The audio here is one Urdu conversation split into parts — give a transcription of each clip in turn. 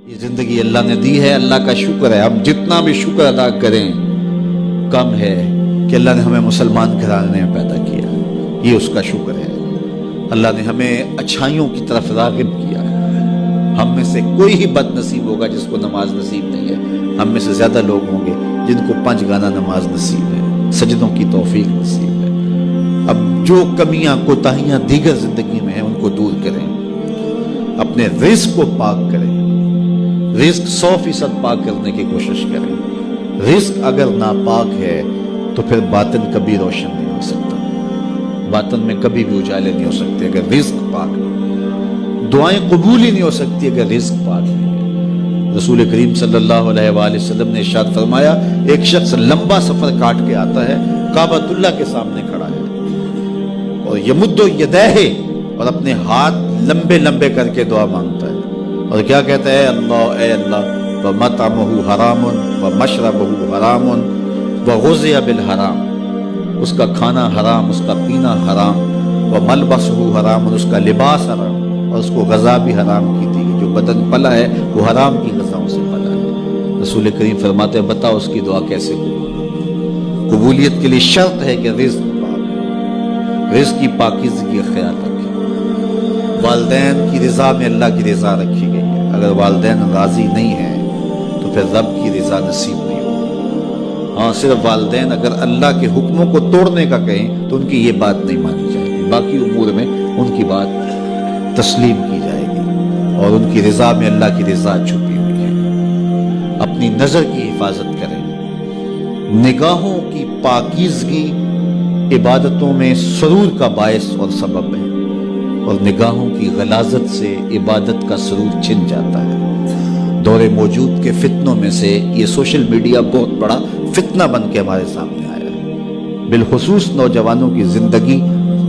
یہ زندگی اللہ نے دی ہے، اللہ کا شکر ہے. ہم جتنا بھی شکر ادا کریں کم ہے کہ اللہ نے ہمیں مسلمان گھرانے میں پیدا کیا. یہ اس کا شکر ہے. اللہ نے ہمیں اچھائیوں کی طرف راغب کیا. ہم میں سے کوئی ہی بد نصیب ہوگا جس کو نماز نصیب نہیں ہے. ہم میں سے زیادہ لوگ ہوں گے جن کو 5 گانا نماز نصیب ہے، سجدوں کی توفیق نصیب ہے. اب جو کمیاں کوتاہیاں دیگر زندگی میں ہیں ان کو دور کریں، اپنے رزق کو پاک کریں، رزق 100% پاک کرنے کی کوشش کریں. رزق اگر ناپاک ہے تو پھر باطن کبھی روشن نہیں ہو سکتا، باطن میں کبھی بھی اجالے نہیں ہو سکتے اگر رزق پاک نہیں. دعائیں قبول ہی نہیں ہو سکتی اگر رزق پاک نہیں ہے. رسول کریم صلی اللہ علیہ وآلہ وسلم نے ارشاد فرمایا، ایک شخص لمبا سفر کاٹ کے آتا ہے، کعبۃ اللہ کے سامنے کھڑا ہے اور یمد یدیہ، اور اپنے ہاتھ لمبے لمبے کر کے دعا مانگتا ہے اور کیا کہتا ہے؟ اے اللہ وَمَطْعَمُهُ حَرَامٌ وَمَشْرَبُهُ حَرَامٌ وَغُذِّيَ بِالْحَرَامِ. اس کا کھانا حرام، اس کا پینا حرام. وَمَلْبَسُهُ حَرَامٌ، اس کا لباس حرام، اور اس کو غذا بھی حرام کی دی. جو بدن پلا ہے وہ حرام کی غذاؤں سے پلا ہے. رسول کریم فرماتے ہیں بتاؤ اس کی دعا کیسے قبول؟ قبولیت کے لیے شرط ہے کہ رزق پاک، رزق کی پاکیزگی کا خیال رکھیں. والدین کی رضا میں اللہ کی رضا رکھی گئی ہے. اگر والدین راضی نہیں ہیں تو پھر رب کی رضا نصیب نہیں ہوگی. ہاں، صرف والدین اگر اللہ کے حکموں کو توڑنے کا کہیں تو ان کی یہ بات نہیں مانی جائے گی، باقی امور میں ان کی بات تسلیم کی جائے گی. اور ان کی رضا میں اللہ کی رضا چھپی ہوئی ہے. اپنی نظر کی حفاظت کریں. نگاہوں کی پاکیزگی عبادتوں میں سرور کا باعث اور سبب ہے، اور نگاہوں کی غلاظت سے عبادت کا سرور چھن جاتا ہے. دور موجود کے فتنوں میں سے یہ سوشل میڈیا بہت بڑا فتنہ بن کے ہمارے سامنے آیا ہے. بالخصوص نوجوانوں کی زندگی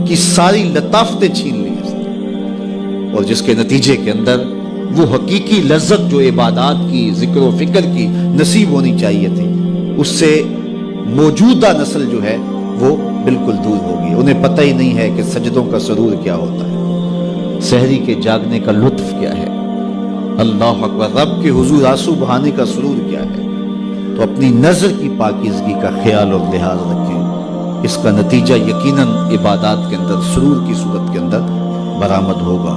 کی ساری لطافتیں چھین لی ہیں، اور جس کے نتیجے کے اندر وہ حقیقی لذت جو عبادات کی، ذکر و فکر کی نصیب ہونی چاہیے تھی، اس سے موجودہ نسل جو ہے وہ بالکل دور ہوگی. انہیں پتہ ہی نہیں ہے کہ سجدوں کا سرور کیا ہوتا ہے، سحری کے جاگنے کا لطف کیا ہے، اللہ اکبر، رب کے حضور آنسو بہانے کا سرور کیا ہے. تو اپنی نظر کی پاکیزگی کا خیال اور لحاظ رکھیں. اس کا نتیجہ یقیناً عبادات کے اندر سرور کی صورت کے اندر برآمد ہوگا.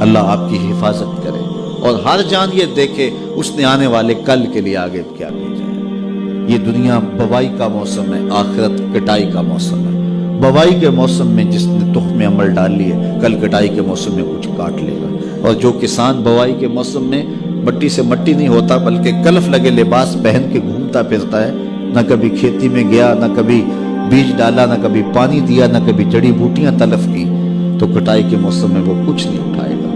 اللہ آپ کی حفاظت کرے اور ہر جان یہ دیکھے اس نے آنے والے کل کے لیے آگے کیا بھیجا ہے. یہ دنیا بوائی کا موسم ہے، آخرت کٹائی کا موسم ہے. بوائی کے موسم میں جس نے تخم عمل ڈال لی ہے، کل کٹائی کے موسم میں کچھ کاٹ لے گا. اور جو کسان بوائی کے موسم میں مٹی سے مٹی نہیں ہوتا بلکہ کلف لگے لباس پہن کے گھومتا پھرتا ہے، نہ کبھی کھیتی میں گیا، نہ کبھی بیج ڈالا، نہ کبھی پانی دیا، نہ کبھی جڑی بوٹیاں تلف کی، تو کٹائی کے موسم میں وہ کچھ نہیں اٹھائے گا.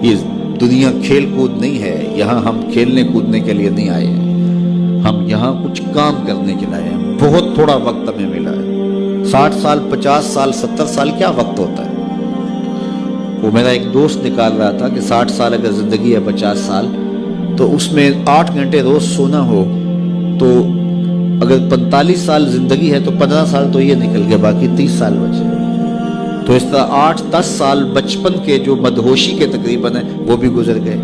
یہ دنیا کھیل کود نہیں ہے. یہاں ہم کھیلنے کودنے کے لیے نہیں آئے ہیں، ہم یہاں کچھ کام کرنے کے لیے آئے ہیں. بہت تھوڑا وقت ہمیں ملا ہے. 60 سال 50 سال 70 سال کیا وقت ہوتا ہے؟ وہ میرا ایک دوست نکال رہا تھا کہ 60 سال اگر زندگی ہے 50 سال تو اس میں 8 گھنٹے روز سونا ہو تو اگر 45 سال زندگی ہے تو 15 سال تو یہ نکل گیا، باقی 30 سال بچے. تو اس طرح 8-10 سال بچپن کے جو مدہوشی کے تقریباً ہیں وہ بھی گزر گئے.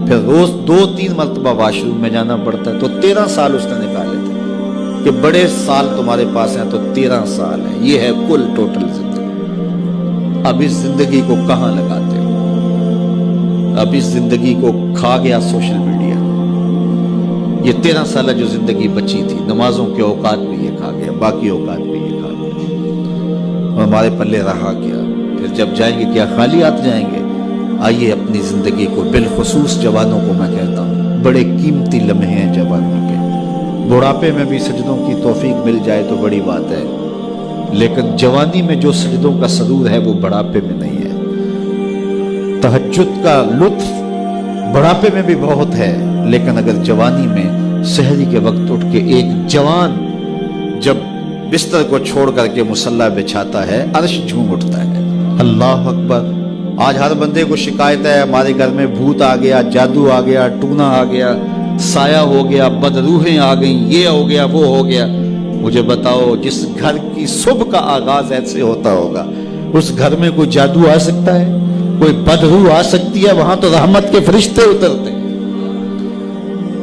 پھر روز 2-3 مرتبہ واش روم میں جانا پڑتا ہے، تو 13 سال اس نے نکالے تھے. کہ بڑے سال تمہارے پاس ہیں تو 13 سال ہیں. یہ ہے کل ٹوٹل زندگی. اب اس زندگی کو کہاں لگاتے ہو؟ اب اس زندگی کو کھا گیا سوشل میڈیا. یہ 13 سالہ جو زندگی بچی تھی، نمازوں کے اوقات بھی یہ کھا گیا، باقی اوقات بھی یہ کھا گیا، اور ہمارے پلے رہا کیا. پھر جب جائیں گے کیا خالی ہاتھ جائیں گے؟ آئیے اپنی زندگی کو، بالخصوص جوانوں کو میں کہتا ہوں، بڑے قیمتی لمحے ہیں جوانی کے. بڑھاپے میں بھی سجدوں کی توفیق مل جائے تو بڑی بات ہے، لیکن جوانی میں جو سجدوں کا سرور ہے وہ بڑھاپے میں نہیں ہے. تہجد کا لطف بڑھاپے میں بھی بہت ہے، لیکن اگر جوانی میں سحری کے وقت اٹھ کے ایک جوان جب بستر کو چھوڑ کر کے مصلی بچھاتا ہے، عرش جھوم اٹھتا ہے. اللہ اکبر. آج ہر بندے کو شکایت ہے ہمارے گھر میں بھوت آ گیا، جادو آ گیا، ٹونا آ گیا، سایہ ہو گیا، بدروحیں آ گئیں، یہ ہو گیا، وہ ہو گیا. مجھے بتاؤ، جس گھر کی صبح کا آغاز ایسے ہوتا ہوگا اس گھر میں کوئی جادو آ سکتا ہے؟ کوئی بدروح آ سکتی ہے؟ وہاں تو رحمت کے فرشتے اترتے ہیں.